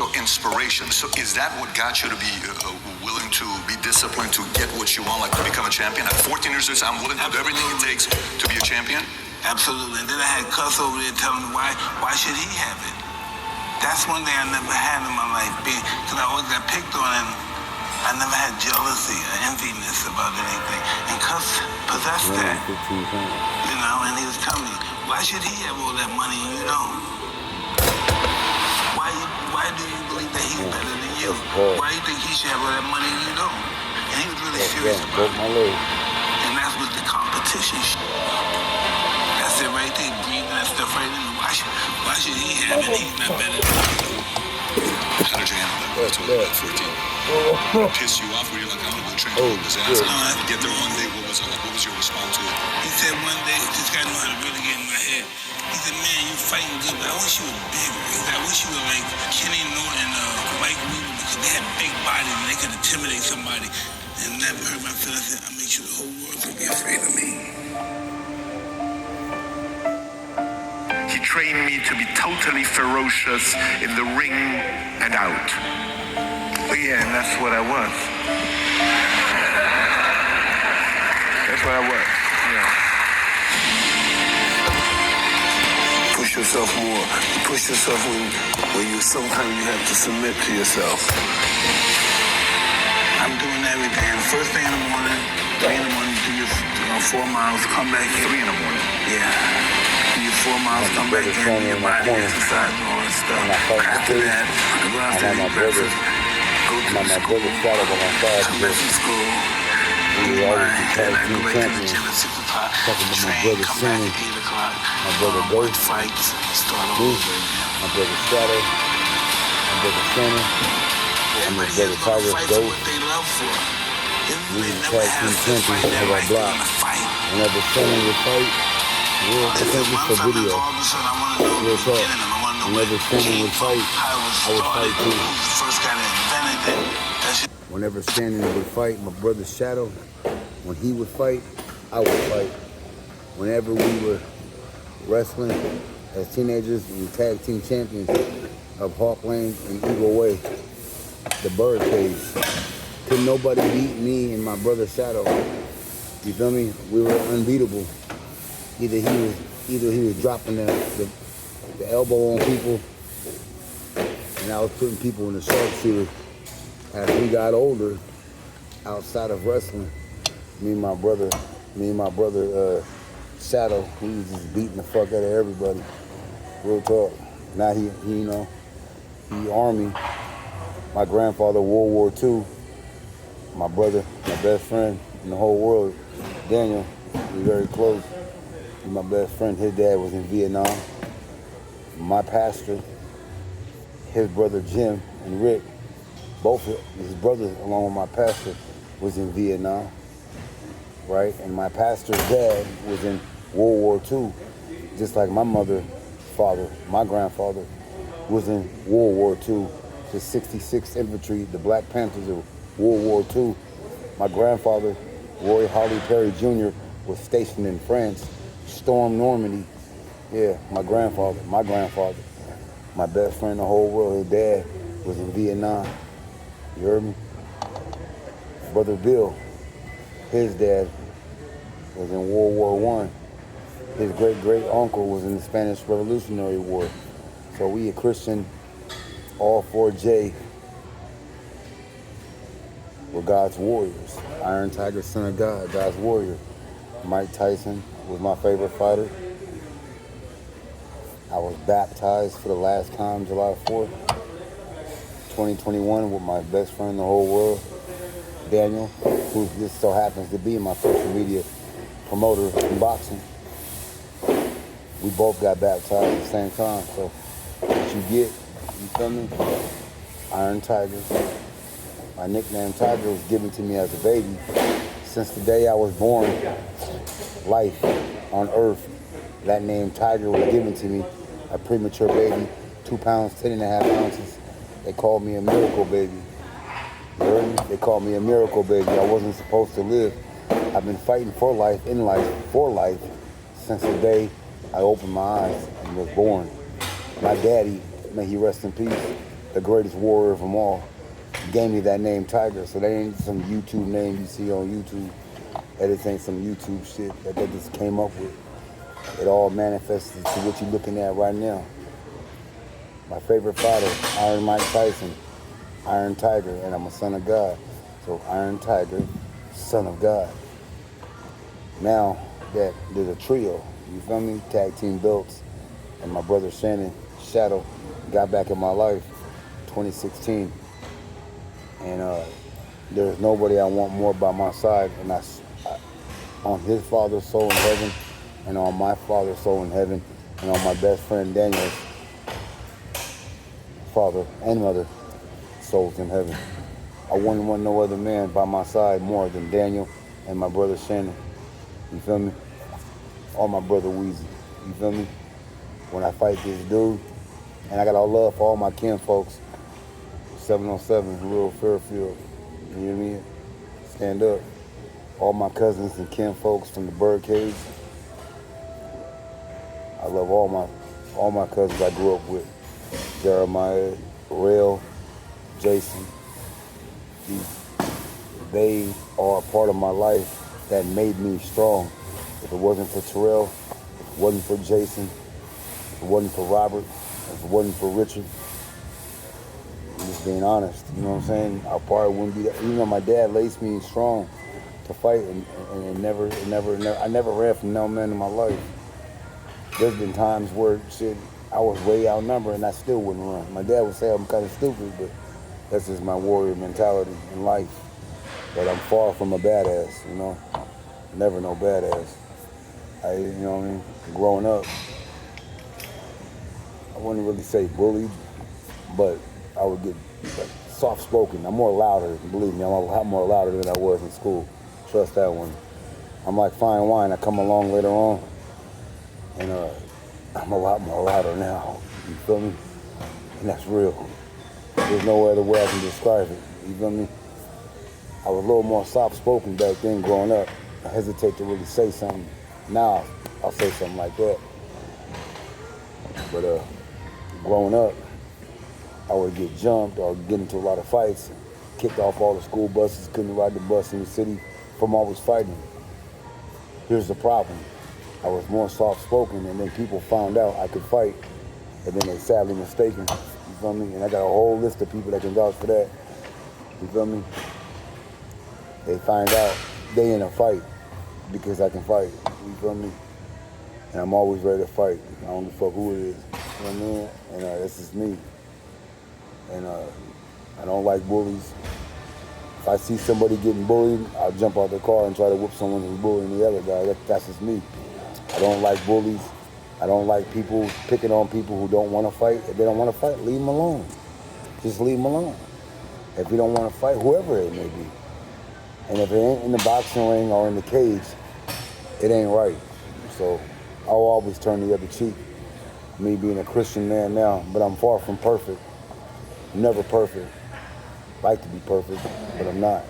So inspiration. So is that what got you to be willing to be disciplined to get what you want, like to become a champion? At 14 years old, I'm willing to do everything it takes to be a champion? Absolutely. And then I had Cuss over there telling me why should he have it? That's one thing I never had in my life, because I always got picked on, and I never had jealousy or enviness about anything. And Cuss possessed that, you know, and he was telling me, why should he have all that money and you don't? Why do you believe that he's better than you? Why do you think he should have all that money and you don't? And he was really serious about it. And that's what the competition shit. That's it right there, breathing that stuff right in. Why should he have it? He's not better than you. How did you handle that when you told him at 14? Piss you off? Were you like, I'm gonna go train for a disaster? You get there one day, what was your response to it? He said one day, this guy knew how to really get in my head. He said, man, you fighting good, but I wish you were bigger. He said, I wish you were like Kenny Norton, Mike Weaver, because they had big bodies and they could intimidate somebody. And that hurt my feelings. I said, I make sure the whole world could be afraid of me. He trained me to be totally ferocious in the ring and out. Yeah, and that's what I was. That's what I was, yeah. Push yourself more. You push yourself when you sometimes you have to submit to yourself. I'm doing everything. First thing in the morning, 3 in the morning, do your 4 miles, come back 3 in the morning. Yeah. Do your 4 miles, come back in, do your body exercise and all that stuff. After that, I go out to eat breakfast, go to school, come back from school, do my head, I go back to the gym at 6 o'clock, train, come back at 8 o'clock, watch fights, start all over again. My brother Shadow, my brother Sonny, and my brother Tiger Ghost. We were the tag team champions of our block. Whenever Sonny would fight, I think this for video. Real talk. Whenever Sonny would fight, I would fight too. Whenever Sonny would fight, my brother Shadow, when he would fight, I would fight. Whenever we were wrestling as teenagers, we were tag team champions of Hawk Lane and Eagle Way, the bird cage. Could nobody beat me and my brother Shadow. You feel me? We were unbeatable. Either he was dropping the elbow on people, and I was putting people in the sharpshooter. As we got older, outside of wrestling, me and my brother Shadow, he was just beating the fuck out of everybody. Real talk. Now he Army. My grandfather, World War II. My brother, my best friend in the whole world, Daniel, we very close. He's my best friend. His dad was in Vietnam. My pastor, his brother Jim and Rick, both of his brothers along with my pastor was in Vietnam, right? And my pastor's dad was in World War II, just like my mother's father, my grandfather, was in World War II, the 66th Infantry, the Black Panthers of World War II. My grandfather, Roy Holly Perry Jr., was stationed in France, stormed Normandy. Yeah, my grandfather, my best friend in the whole world, his dad was in Vietnam. You heard me? Brother Bill, his dad was in World War I. His great-great-uncle was in the Spanish Revolutionary War. So we a Christian, all 4J, were God's warriors. Iron Tiger, son of God, God's warrior. Mike Tyson was my favorite fighter. I was baptized for the last time, July 4th, 2021, with my best friend in the whole world, Daniel, who just so happens to be my social media promoter in boxing. We both got baptized at the same time, so what you get, you feel me? Iron Tiger. My nickname Tiger was given to me as a baby. Since the day I was born, life on earth, that name Tiger was given to me, a premature baby, 2 pounds, 10.5 ounces. They called me a miracle baby. You heard me? They called me a miracle baby. I wasn't supposed to live. I've been fighting for life, in life, for life, since the day I opened my eyes and was born. My daddy, may he rest in peace, the greatest warrior of them all, gave me that name Tiger. So that ain't some YouTube name you see on YouTube. That just ain't some YouTube shit that they just came up with. It all manifested to what you're looking at right now. My favorite fighter, Iron Mike Tyson, Iron Tiger, and I'm a son of God. So Iron Tiger, son of God. Now that there's a trio, you feel me? Tag team belts, and my brother Shannon Shadow got back in my life 2016. And there's nobody I want more by my side, and I on his father's soul in heaven, and on my father's soul in heaven, and on my best friend Daniel's father and mother souls in heaven. I wouldn't want no other man by my side more than Daniel and my brother Shannon. You feel me? Or my brother Weezy. You feel me? When I fight this dude, and I got all love for all my kin folks. 707, Rural Fairfield. You know what I mean? Stand up. All my cousins and kin folks from the Birdcage. I love all my cousins I grew up with. Jeremiah, Rail, Jason. They are a part of my life that made me strong. If it wasn't for Terrell, if it wasn't for Jason, if it wasn't for Robert, if it wasn't for Richard, I'm just being honest, you know what I'm saying? I probably wouldn't be that. Even though my dad laced me strong to fight, and I never ran from no man in my life. There's been times where shit, I was way outnumbered and I still wouldn't run. My dad would say I'm kind of stupid, but that's just my warrior mentality in life. But I'm far from a badass, you know? Never no badass. You know what I mean? Growing up, I wouldn't really say bullied, but I would get like soft-spoken. I'm more louder, believe me. I'm a lot more louder than I was in school. Trust that one. I'm like fine wine. I come along later on, and I'm a lot more louder now. You feel me? And that's real. There's no other way I can describe it. You feel me? I was a little more soft-spoken back then growing up. I hesitate to really say something. Now, I'll say something like that. But growing up, I would get jumped or get into a lot of fights, kicked off all the school buses, couldn't ride the bus in the city from always fighting. Here's the problem. I was more soft-spoken, and then people found out I could fight, and then they sadly mistaken. You feel me? And I got a whole list of people that can vouch for that. You feel me? They find out they in a fight because I can fight. You feel me? And I'm always ready to fight. I don't give a fuck who it is. You know what I mean? And this is me. And I don't like bullies. If I see somebody getting bullied, I'll jump out the car and try to whoop someone who's bullying the other guy. That's just me. I don't like bullies. I don't like people picking on people who don't want to fight. If they don't want to fight, leave them alone. Just leave them alone. If you don't want to fight, whoever it may be. And if it ain't in the boxing ring or in the cage, it ain't right. So I'll always turn the other cheek. Me being a Christian man now, but I'm far from perfect. I'm never perfect. Like to be perfect, but I'm not.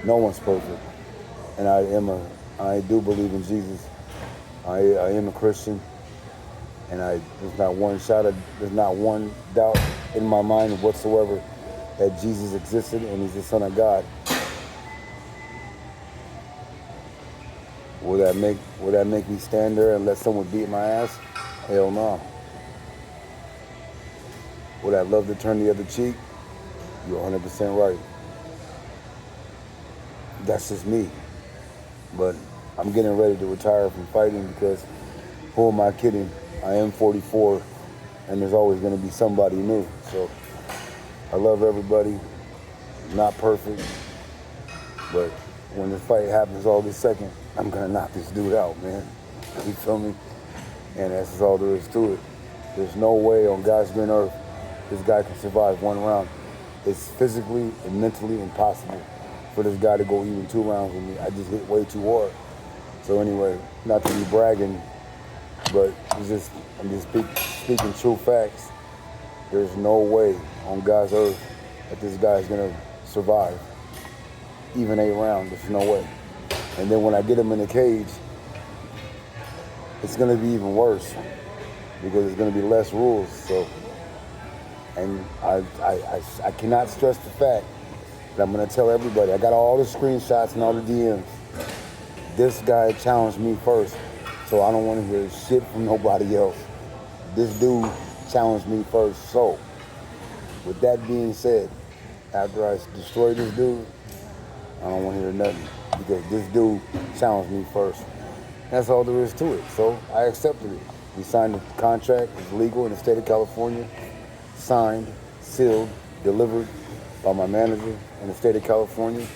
No one's perfect. And I do believe in Jesus. I am a Christian, and there's not one doubt in my mind whatsoever that Jesus existed and he's the Son of God. Will that make me stand there and let someone beat my ass? Hell no. Would I love to turn the other cheek? You're 100% right. That's just me. But I'm getting ready to retire from fighting because who am I kidding? I am 44 and there's always going to be somebody new. So I love everybody. Not perfect. But when the fight happens August 2nd, I'm going to knock this dude out, man. You feel me? And that's just all there is to it. There's no way on God's green earth this guy can survive one round. It's physically and mentally impossible for this guy to go even 2 rounds with me. I just hit way too hard. So anyway, not to be bragging, but I'm just speaking true facts. There's no way on God's earth that this guy is gonna survive even 8 rounds. There's no way. And then when I get him in the cage, it's gonna be even worse because there's gonna be less rules. So And I cannot stress the fact that I'm going to tell everybody. I got all the screenshots and all the DMs. This guy challenged me first, so I don't want to hear shit from nobody else. This dude challenged me first. So, with that being said, after I destroy this dude, I don't want to hear nothing because this dude challenged me first. That's all there is to it. So I accepted it. We signed the contract. It's legal in the state of California. Signed, sealed, delivered by my manager in the state of California.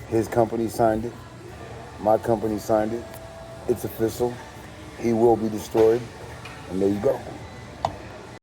His company signed it. My company signed it. It's official. He will be destroyed. And there you go.